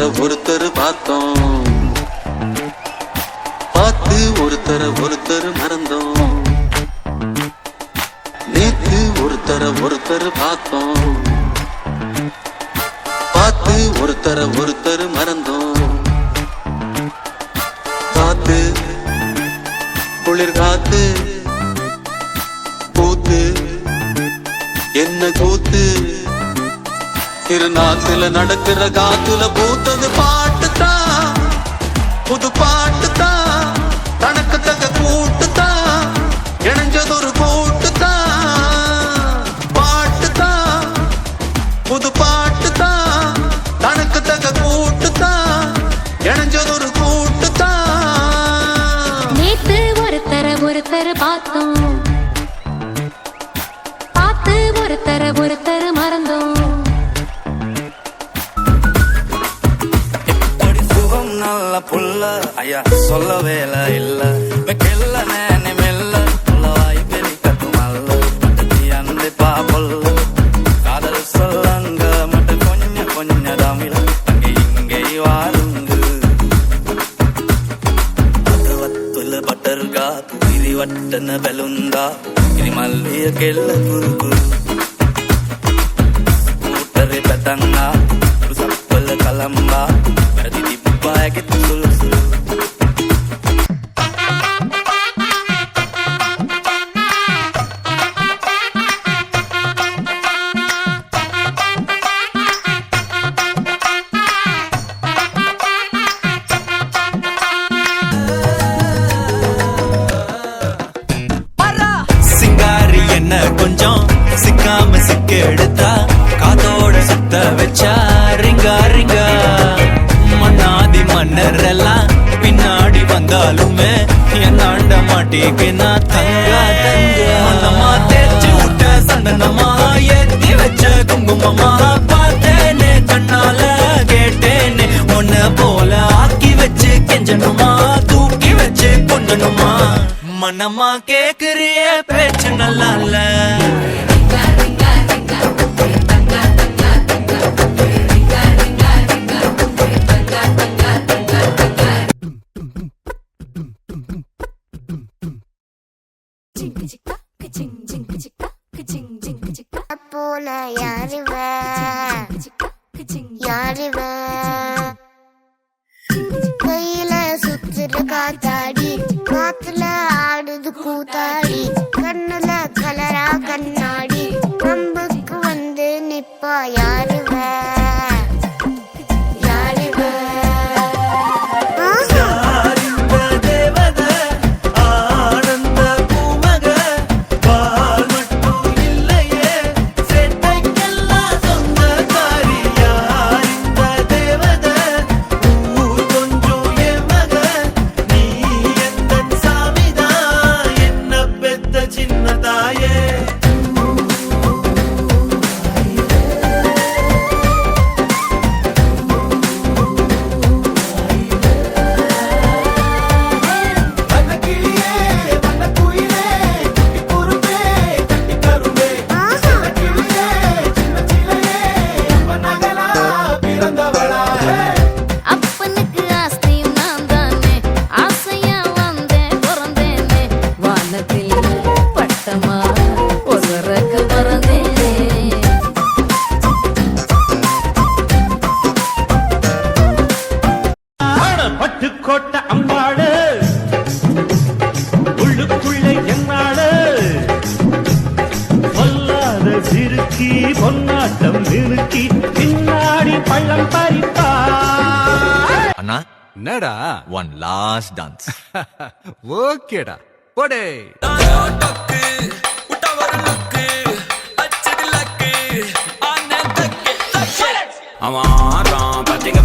ஒருத்தர் பார்த்தோம், பார்த்து ஒருத்தர் மறந்தோம். நேத்து ஒருத்தர் பார்த்தோம், பார்த்து ஒருத்தர் மறந்தோம். காத்து குளிர் காத்து பூத்து என்ன கூத்து, திருநாத்துல நடக்கிற காத்துல பூத்தது பாட்டுத்தான், புது பாட்டுத்தான், தனக்கு தக்க கூட்டுத்தான், இணைஞ்சதொரு கூட்டுத்தான். பாட்டுத்தான் புது பாட்டுத்தான், தனக்கு தக்க கூட்டுத்தான், இணைஞ்சதொரு கூட்டுத்தான். நேத்து ஒருத்தர் பார்த்தோம், பார்த்து ஒருத்தர் மறந்தோம். நல்ல புள்ள ஐயா சொல்ல வேலை இல்ல வெக்கெல்ல நேனி மெல்ல புள்ளவாய் பெரி கட்டுமல்ல மட்டத்தி அந்து பாப்பொல்ல காதல் சொல்லங்க மட்ட கொஞ்ச தமிழ அங்கே இங்கே வாருங்க பட்டவத்துல பட்டர்கா புதிரி வட்டன பெலுந்தா இது மல்லிய கெல்ல குறுகு கூட்டரை பெத்தங்கா சப்பல கலம்பா berarti tiba gitu sul. சிங்காரி என்ன கொஞ்சம் சிக்காம சிக்க எடுத்தா காதோட சுத்த வச்சா ரிங்கா ரிங்கா. மன்னாதி மன்னர் எல்லாம் பின்னாடி வந்தாலுமே என்னாண்ட மாட்டேன்னா தங்கா தங்கா. மன்னமா தேய்ச்சி விட்ட சந்தனமா ஏத்தி வச்ச குங்குமமா பார்த்தேனே கண்ணால கேட்டேனே உன்ன போல ஆக்கி வச்சு கெஞ்சனுமா தூக்கி வச்சு கொண்டனுமா. மனமா கேக்குறிய பேச்சு நல்லா இல்ல போல யாருவ கையில சுத்துற காத்தாடி காத்துல ஆடுது கூத்தாடி கண்ணுல கலரா கண்ணாடி நம்புக்கு வந்து நிப்பா யாருவ பட்டுக்கோட்டை அம்பாடு உள்ளுக்குள்ள என்னாடு பொல்லாத சிறுக்கி பொன்னாட்டம் நிறுக்கி பின்னாடி பள்ளம் பறிப்பா. அண்ணா என்னடா ஒன் லாஸ்ட் டான்ஸ். ஓகேடா போடே. அவன் பத்திங்க